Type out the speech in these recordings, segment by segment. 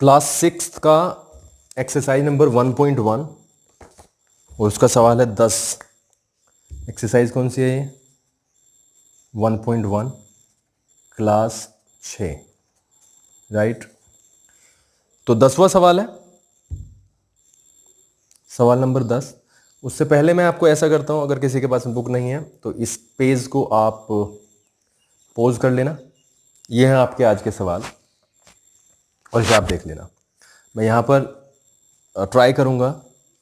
Class 6 का exercise number 1.1 और उसका सवाल है 10। एक्सरसाइज कौन सी है ये? 1.1 क्लास 6, राइट। तो 10वां सवाल है, सवाल नंबर 10। उससे पहले मैं आपको ऐसा करता हूं, अगर किसी के पास बुक नहीं है तो इस पेज को आप पॉज कर लेना। ये है आपके आज के सवाल और इसे आप देख लेना। मैं यहाँ पर ट्राई करूँगा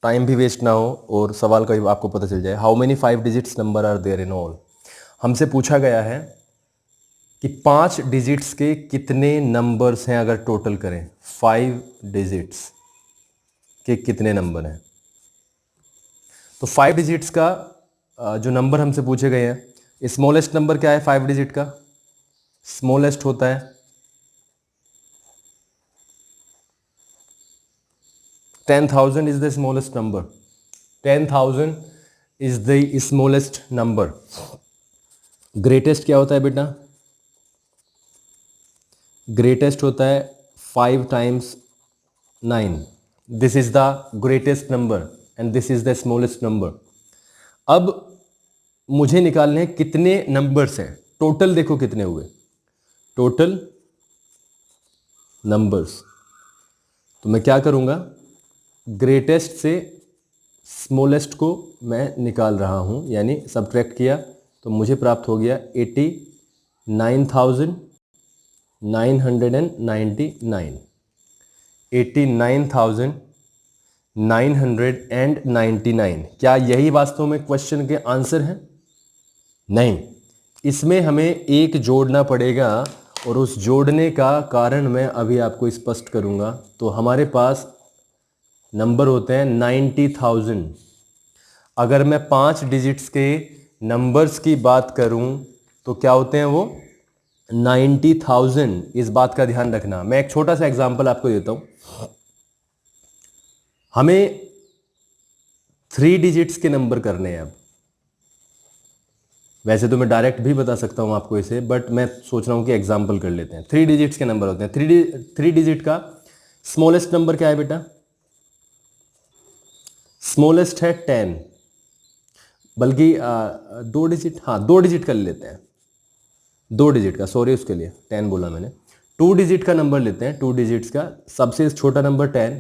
टाइम भी वेस्ट ना हो और सवाल का भी आपको पता चल जाए। How many 5 digits number are there in all. हमसे पूछा गया है कि 5 डिजिट्स के कितने नंबर्स हैं अगर टोटल करें। 5 डिजिट्स के कितने नंबर हैं। तो 5 डिजिट्स का जो नंबर हमसे पूछे गए हैं, स्मॉलेस्ट नंबर क्या है 5 डिजिट का? स्मॉलेस्ट होता है 10,000 is the smallest number. 10,000 is the smallest number. Greatest क्या होता है बेटा? ग्रेटेस्ट होता है 5 times 9. This is the greatest number and this is the smallest number. अब मुझे निकालने हैं कितने नंबर्स हैं। टोटल देखो कितने हुए, टोटल नंबर्स। तो मैं क्या करूंगा, ग्रेटेस्ट से स्मॉलेस्ट को मैं निकाल रहा हूं, यानी सब्ट्रैक्ट किया तो मुझे प्राप्त हो गया 89,999। 89,999। क्या यही वास्तव में क्वेश्चन के आंसर हैं? नहीं, इसमें हमें एक जोड़ना पड़ेगा और उस जोड़ने का कारण मैं अभी आपको स्पष्ट करूंगा। तो हमारे पास नंबर होते हैं 90,000। अगर मैं 5 डिजिट्स के नंबर्स की बात करूं तो क्या होते हैं वो? 90,000। इस बात का ध्यान रखना। मैं एक छोटा सा एग्जांपल आपको देता हूं। हमें 3 डिजिट्स के नंबर करने हैं। अब वैसे तो मैं डायरेक्ट भी बता सकता हूं आपको इसे, बट मैं सोच रहा हूं कि एग्जांपल कर लेते हैं। 3 डिजिट्स के नंबर होते हैं। 3 डिजिट का स्मॉलेस्ट नंबर क्या है बेटा? स्मॉलेस्ट है 10, बल्कि 2 डिजिट, हाँ 2 डिजिट कर लेते हैं। 2 डिजिट का, सॉरी उसके लिए 10 बोला मैंने। 2 डिजिट का नंबर लेते हैं। 2 डिजिट्स का सबसे छोटा नंबर 10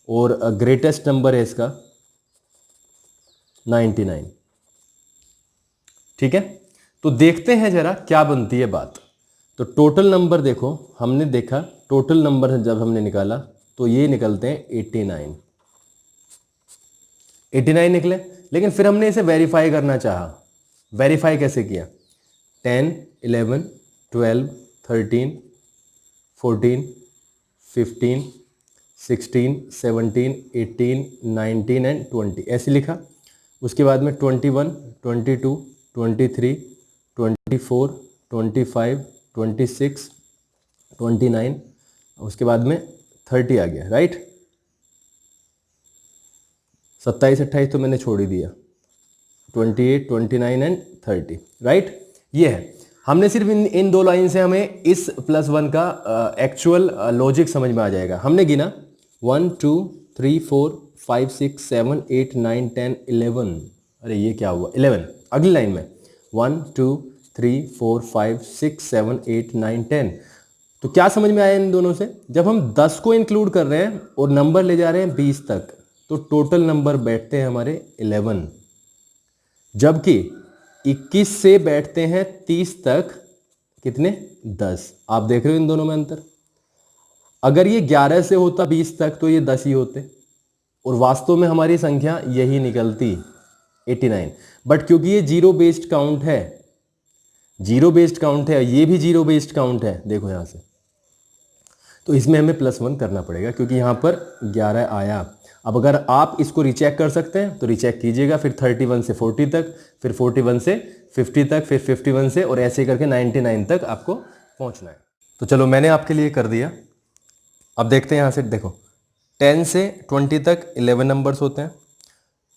और ग्रेटेस्ट नंबर है इसका 99। ठीक है, तो देखते हैं जरा क्या बनती है बात। तो टोटल नंबर देखो, हमने देखा टोटल नंबर जब हमने निकाला तो ये निकलते हैं 89। 89 निकले, लेकिन फिर हमने इसे वेरीफाई करना चाहा। वेरीफाई कैसे किया? 10, 11, 12, 13, 14, 15, 16, 17, 18, 19 एंड 20 ऐसे लिखा। उसके बाद में 21, 22, 23, 24, 25, 26, 29, उसके बाद में 30 आ गया, राइट। 27, 28 तो मैंने छोड़ ही दिया। 28, 29 एंड 30, राइट। ये है, हमने सिर्फ इन 2 लाइन से हमें इस +1 का एक्चुअल लॉजिक समझ में आ जाएगा। हमने गिना 1, 2, 3, 4, 5, 6, 7, 8, 9, 10, 11। अरे ये क्या हुआ? 11 अगली लाइन में 1, 2, 3, 4, 5, 6, 7, 8, 9, 10। तो क्या समझ में आया इन दोनों से? जब हम 10 को इंक्लूड कर रहे हैं और नंबर ले जा रहे हैं 20 तक, तो टोटल नंबर बैठते हैं हमारे 11। जबकि 21 से बैठते हैं 30 तक कितने? 10। आप देख रहे हो इन दोनों में अंतर। अगर ये 11 से होता 20 तक तो ये 10 ही होते और वास्तव में हमारी संख्या यही निकलती 89। बट क्योंकि ये जीरो बेस्ड काउंट है, जीरो बेस्ड काउंट है, ये भी जीरो बेस्ड काउंट है, देखो यहां से, तो इसमें हमें +1 करना पड़ेगा क्योंकि यहां पर 11 आया। अब अगर आप इसको रिचेक कर सकते हैं तो रिचेक कीजिएगा। फिर 31 से 40 तक, फिर 41 से 50 तक, फिर 51 से, और ऐसे करके 99 तक आपको पहुंचना है। तो चलो मैंने आपके लिए कर दिया। अब देखते हैं यहाँ से, देखो 10 से 20 तक 11 नंबर्स होते हैं,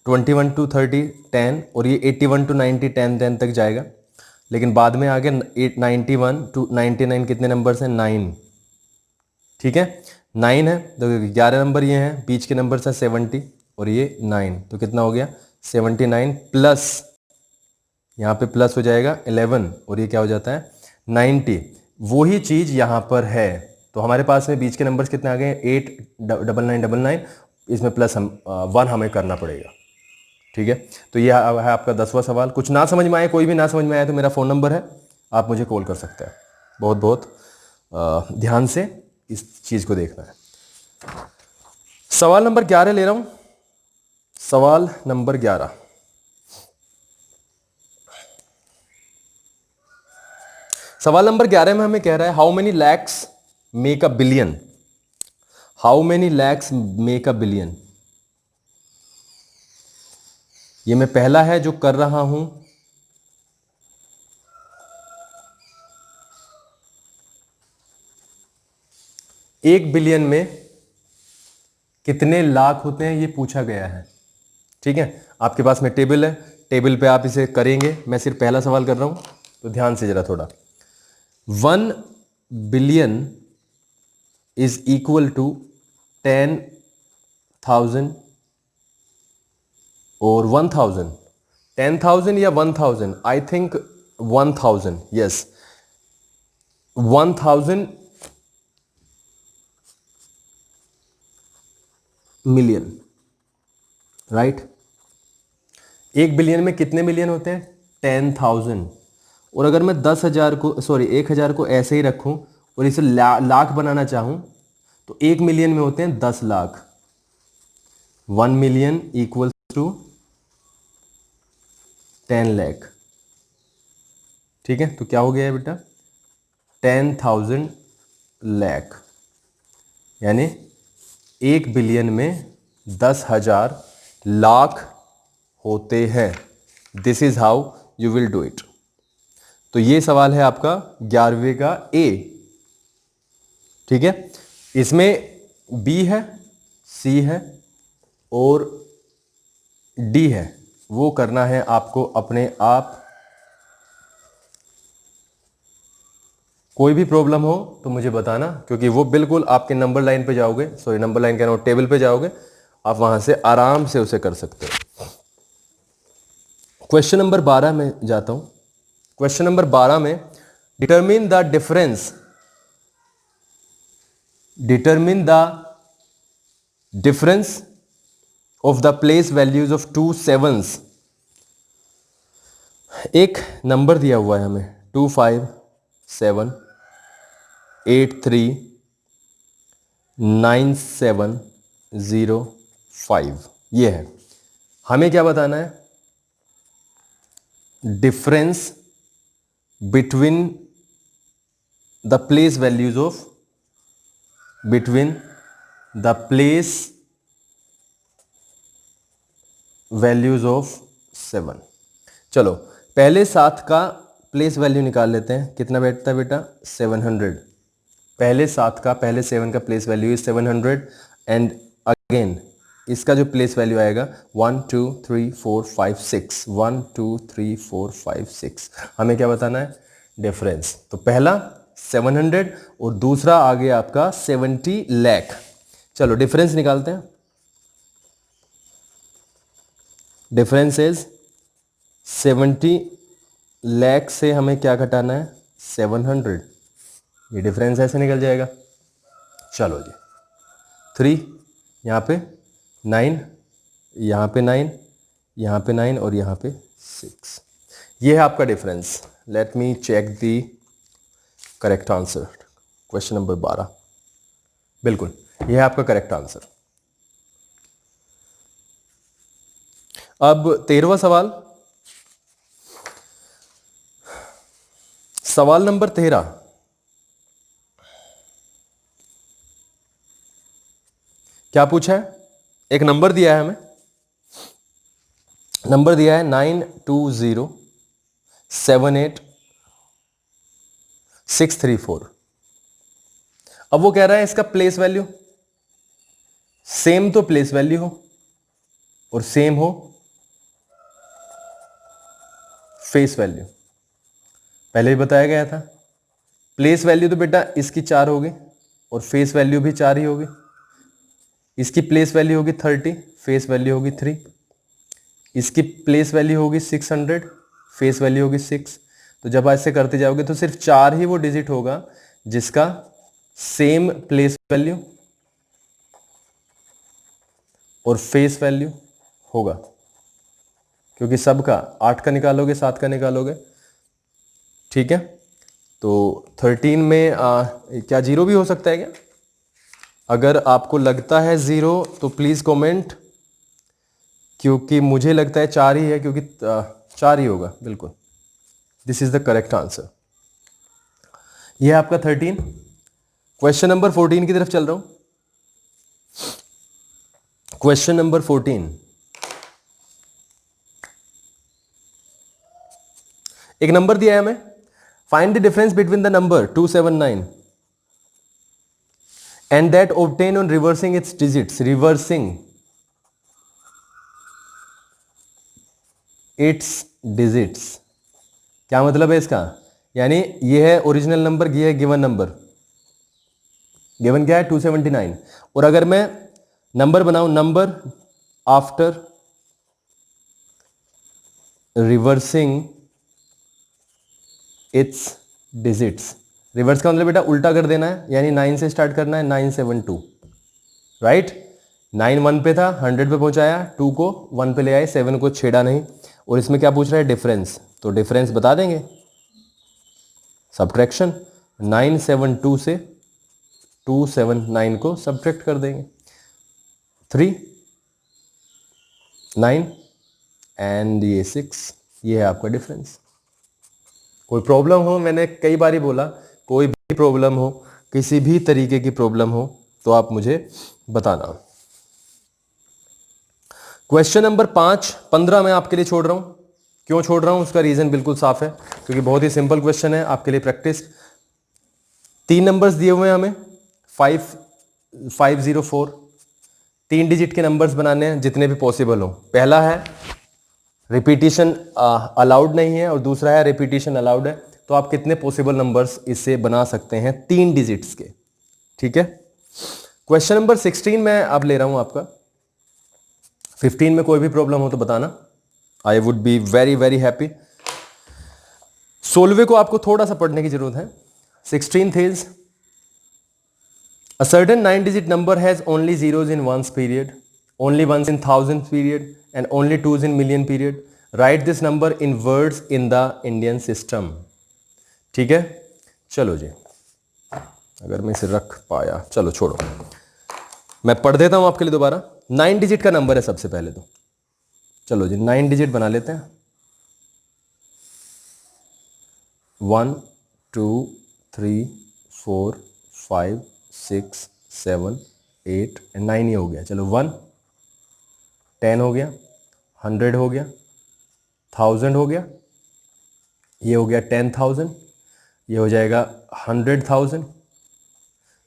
21 to 30 10, और ये 81 to 90 10 तक जाएगा। लेकिन बाद में आगे 91 to 99 कितने नंबर्स हैं? 9। ठीक है, 9 है तो 11 नंबर ये हैं, बीच के नंबर से 70 और ये 9, तो कितना हो गया 79 प्लस यहाँ पे प्लस हो जाएगा 11 और ये क्या हो जाता है 90। वही चीज़ यहाँ पर है, तो हमारे पास में बीच के नंबर्स कितने आ गए 89999, इसमें प्लस हम 1 हमें करना पड़ेगा। ठीक है, तो ये है आपका 10वां सवाल। कुछ ना समझ में आए, कोई भी ना समझ में आए तो मेरा फ़ोन नंबर है, आप मुझे कॉल कर सकते हैं। बहुत बहुत ध्यान से इस चीज़ को देखना है। सवाल नंबर 11 ले रहा हूँ। सवाल नंबर 11, सवाल नंबर 11 में हमें कह रहा है how many lakhs make a billion. How many lakhs make a billion, ये मैं पहला है जो कर रहा हूं। एक बिलियन में कितने लाख होते हैं ये पूछा गया है। ठीक है, आपके पास में टेबल है, टेबल पे आप इसे करेंगे। मैं सिर्फ पहला सवाल कर रहा हूं, तो ध्यान से जरा थोड़ा। 1 बिलियन इज इक्वल टू 10,000 और 1,000। 10,000 या 1,000, I think 1,000, yes 1,000 million, right. एक बिलियन में कितने मिलियन होते हैं 10,000। और अगर मैं 10,000 को 1,000 को ऐसे ही रखूं और इसे लाख बनाना चाहूं तो 1 मिलियन में होते हैं 10 lakh. 1 million equals to 10 lakh. ठीक है, तो क्या हो गया है बेटा 10,000 लाख, यानी 1 बिलियन में 10,000 लाख होते हैं। This is how you will do it. तो ये सवाल है आपका 11वें का ए। ठीक है, इसमें बी है, सी है और डी है, वो करना है आपको अपने आप। कोई भी प्रॉब्लम हो तो मुझे बताना, क्योंकि वो बिल्कुल आपके नंबर लाइन पे जाओगे, नंबर लाइन कह रहा हूं, टेबल पे जाओगे, आप वहां से आराम से उसे कर सकते हो। क्वेश्चन नंबर 12 में जाता हूं। क्वेश्चन नंबर 12 में determine the difference of the place values of 2 sevens। एक नंबर दिया हुआ है हमें 2 5 7 8 3 9 7 0 5, ये है। हमें क्या बताना है difference between the place values of of 7। चलो पहले 7 का प्लेस वैल्यू निकाल लेते हैं, कितना बैठता है बेटा 700। पहले 7 का, पहले 7 का place value is 700 and again इसका जो प्लेस वैल्यू आएगा 1 2 3 4 5 6, 1 2 3 4 5 6। हमें क्या बताना है डिफरेंस। तो पहला 700 और दूसरा आ गया आपका 70 लाख। चलो डिफरेंस निकालते हैं। डिफरेंस इज 70 लाख से हमें क्या घटाना है 700। ये डिफरेंस ऐसे निकल जाएगा। चलो जी 3 यहाँ पे 9, यहाँ पे 9, यहाँ पे 9 और यहाँ पे 6। ये है आपका difference. Let me check the correct answer. Question number 12 बिल्कुल ये है आपका करेक्ट आंसर। अब 13वां सवाल, सवाल नंबर 13। क्या पूछा है, एक नंबर दिया है हमें, नंबर दिया है 92078 634। अब वो कह रहा है इसका प्लेस वैल्यू सेम, तो प्लेस वैल्यू हो और सेम हो फेस वैल्यू। पहले भी बताया गया था। प्लेस वैल्यू तो बेटा इसकी 4 होगी और फेस वैल्यू भी 4 ही होगी। इसकी प्लेस वैल्यू होगी 30, फेस वैल्यू होगी 3। इसकी प्लेस वैल्यू होगी 600, फेस वैल्यू होगी 6। तो जब ऐसे करते जाओगे तो सिर्फ 4 ही वो डिजिट होगा जिसका सेम प्लेस वैल्यू और फेस वैल्यू होगा, क्योंकि सबका 8 का निकालोगे, 7 का निकालोगे। ठीक है, तो 13 में क्या 0 भी हो सकता है क्या? अगर आपको लगता है 0 तो प्लीज कमेंट, क्योंकि मुझे लगता है 4 ही है, क्योंकि 4 ही होगा बिल्कुल। This is the correct answer. यह है आपका 13। क्वेश्चन नंबर 14 की तरफ चल रहा हूं। क्वेश्चन नंबर 14, एक नंबर दिया है हमें, find the difference between the number 279 and that obtain on reversing it's digits. Reversing it's digits क्या मतलब है इसका? यानी ये है ओरिजिनल नंबर, ये है गिवन नंबर। गिवन क्या है? 279। और अगर मैं नंबर बनाऊं, number after reversing it's digits. Reverse का मतलब बेटा उल्टा कर देना है, यानी 9 से स्टार्ट करना है, 972, राइट। 9 1 पे था, 100 पे पहुंचाया, 2 को 1 पे ले आए, 7 को छेड़ा नहीं। और इसमें क्या पूछ रहा है? डिफरेंस। तो डिफरेंस बता देंगे, सब्ट्रैक्शन। 972 से 279 को सब्ट्रैक्ट कर देंगे। 3 9 एंड ये 6, ये है आपका डिफरेंस। कोई प्रॉब्लम हो, मैंने कई बार ही बोला, कोई भी प्रॉब्लम हो, किसी भी तरीके की प्रॉब्लम हो तो आप मुझे बताना। क्वेश्चन नंबर 15 मैं आपके लिए छोड़ रहा हूं। क्यों छोड़ रहा हूं उसका रीजन बिल्कुल साफ है, क्योंकि बहुत ही सिंपल क्वेश्चन है आपके लिए प्रैक्टिस। 3 नंबर्स दिए हुए हैं हमें, 5 504। 3 डिजिट के नंबर्स बनाने हैं जितने भी पॉसिबल हो। पहला है रिपीटिशन अलाउड नहीं है, और दूसरा है रिपीटिशन अलाउड है। तो आप कितने पॉसिबल नंबर्स इससे बना सकते हैं 3 डिजिट्स के? ठीक है। क्वेश्चन नंबर 16 मैं अब ले रहा हूं आपका। 15 में कोई भी प्रॉब्लम हो तो बताना, I would be very very happy. 16वें को आपको थोड़ा सा पढ़ने की जरूरत है। 16th is a certain 9-digit number has only zeros in ones period, only ones in thousands period, and only twos in million period. Write this number in words in the Indian system. ठीक है, चलो जी, अगर मैं इसे रख पाया, चलो छोड़ो, मैं पढ़ देता हूं आपके लिए दोबारा। 9 डिजिट का नंबर है सबसे पहले तो, चलो जी 9 डिजिट बना लेते हैं। 1 2 3 4 5 6 7 8 एंड 9 ही हो गया। चलो 1 10 हो गया, 100 हो गया, 1000 हो गया, ये हो गया 10,000, ये हो जाएगा 100,000,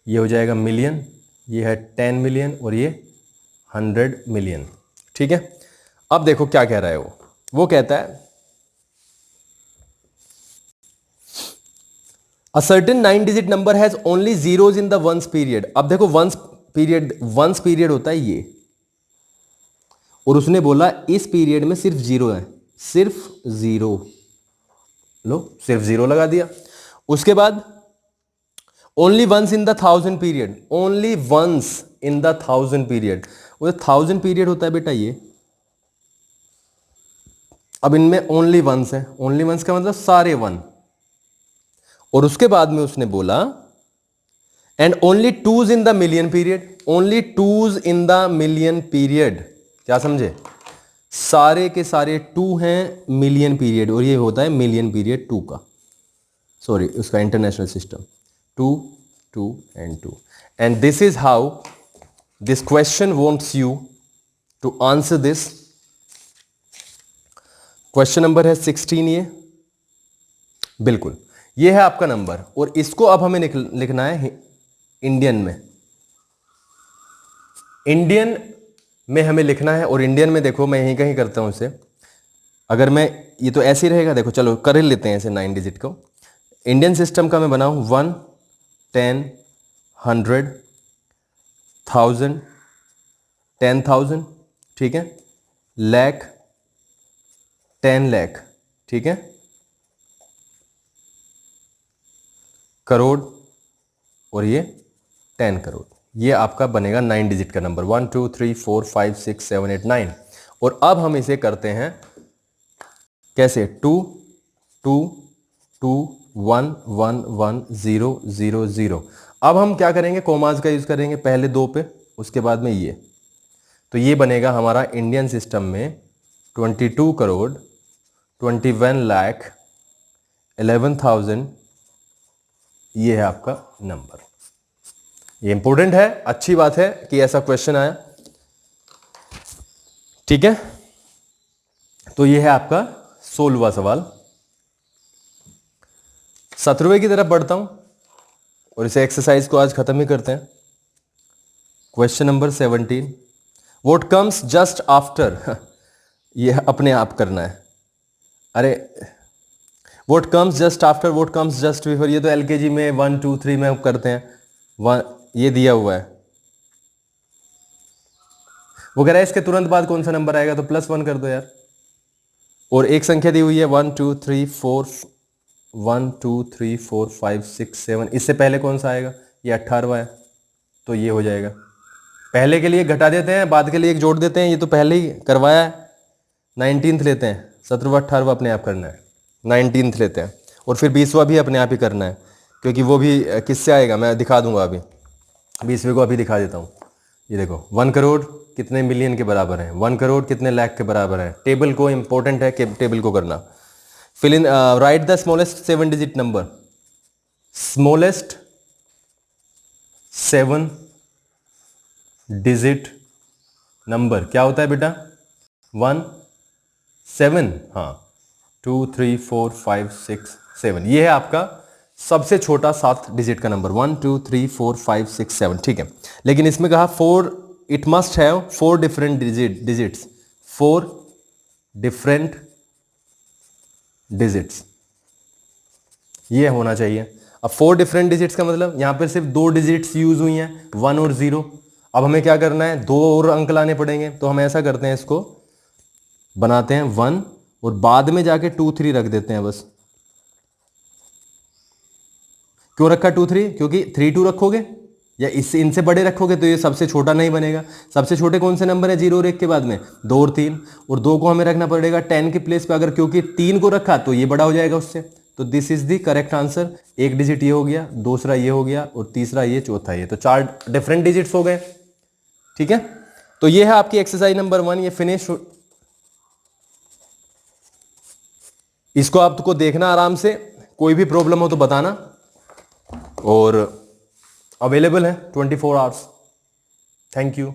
ये हो जाएगा मिलियन, ये है 10 मिलियन, और ये 100 मिलियन। ठीक है, अब देखो क्या कह रहा है वो कहता है A certain 9-digit number has only zeros in the ones period. अब देखो ones period होता है ये, और उसने बोला इस पीरियड में सिर्फ जीरो है, सिर्फ जीरो। लो सिर्फ जीरो लगा दिया। उसके बाद only once in the 1000 period, only once in the 1000 period. वो 1000 पीरियड होता है बेटा ये। अब इनमें ओनली वंस है, ओनली वंस का मतलब सारे वन। और उसके बाद में उसने बोला and only twos in the million period, only twos in the million period. क्या समझे? सारे के सारे 2 हैं मिलियन पीरियड, और ये होता है मिलियन पीरियड 2 का, सॉरी उसका international system 2 2 and 2। And this is how this question wants you to answer this. Question number है 16 ये, बिल्कुल ये है आपका नंबर, और इसको अब हमें लिखना है इंडियन में। इंडियन में हमें लिखना है, और इंडियन में देखो मैं यहीं कहीं करता हूं इसे। अगर मैं ये तो ऐसे ही रहेगा, देखो चलो कर लेते हैं इसे 9 डिजिट को। इंडियन सिस्टम का मैं बनाऊं 1 10 100, 1000, 10,000, ठीक है, lakh, 10 lakh, ठीक है, करोड़, और ये 10 करोड़। ये आपका बनेगा 9 डिजिट का नंबर, 1 2 3 4 5 6 7 8 9। और अब हम इसे करते हैं कैसे, 2 2 2 1 1 1 0 0 0। अब हम क्या करेंगे, कोमास का यूज करेंगे पहले दो पे, उसके बाद में ये। तो ये बनेगा हमारा इंडियन सिस्टम में 22 करोड़ 21 लाख 11,000। ये है आपका नंबर। ये इंपॉर्टेंट है, अच्छी बात है कि ऐसा क्वेश्चन आया, ठीक है। तो ये है आपका 16वां सवाल। 17वें की तरफ बढ़ता हूं और इसे एक्सरसाइज को आज खत्म ही करते हैं। Question number 17, what comes just after, ये अपने आप करना है। अरे what comes just after, what comes just before, ये तो एलकेजी में 1 2 3 में करते हैं। ये दिया हुआ है, वो कह रहा है इसके तुरंत बाद कौन सा नंबर आएगा, तो +1 कर दो यार। और एक संख्या दी हुई है 1 2 3 4 1 2 3 4 5 6 7, इससे पहले कौन सा आएगा, ये 18वां है, तो ये हो जाएगा। पहले के लिए घटा देते हैं, बाद के लिए एक जोड़ देते हैं, ये तो पहले ही करवाया है। 19th लेते हैं, 17वां 18वां अपने आप करना है, 19th लेते हैं, और फिर 20वां भी अपने आप ही करना है, क्योंकि वो भी किससे आएगा मैं दिखा दूंगा अभी। 20वें को अभी दिखा देता हूँ। ये देखो 1 करोड़ कितने मिलियन के बराबर है, 1 करोड़ कितने लाख के बराबर है। टेबल को इंपॉर्टेंट है कि टेबल को करना। Fill in, write the smallest 7 digit number, smallest 7 digit number क्या होता है बेटा, 1 7, हाँ 2 3 4 5 6 7, ये है आपका सबसे छोटा 7 डिजिट का नंबर, 1 2 3 4 5 6 7, ठीक है। लेकिन इसमें कहा 4, it must have 4 different digits, 4 different digits, ये होना चाहिए। अब 4 डिफरेंट डिजिट्स का मतलब यहां पर सिर्फ 2 डिजिट्स यूज हुई हैं, 1 और 0। अब हमें क्या करना है, 2 और अंक लाने पड़ेंगे, तो हम ऐसा करते हैं, इसको बनाते हैं 1 और बाद में जाके 2 3 रख देते हैं बस। क्यों रखा 2 3, क्योंकि 3 2 रखोगे या इससे इनसे बड़े रखोगे तो ये सबसे छोटा नहीं बनेगा। सबसे छोटे कौन से नंबर है 0 और 1 के बाद में, 2 और 3, और 2 को हमें रखना पड़ेगा 10 के प्लेस पे, अगर क्योंकि 3 को रखा तो ये बड़ा हो जाएगा उससे। तो this is the correct answer. एक डिजिट ये हो गया, दूसरा ये हो गया, और तीसरा ये, चौथा ये, तो 4 डिफरेंट डिजिट्स हो गए, ठीक है। तो ये है आपकी एक्सरसाइज नंबर 1, ये फिनिश। इसको आपको देखना आराम से, कोई भी प्रॉब्लम हो तो बताना, और अवेलेबल है 24 आवर्स। Thank you.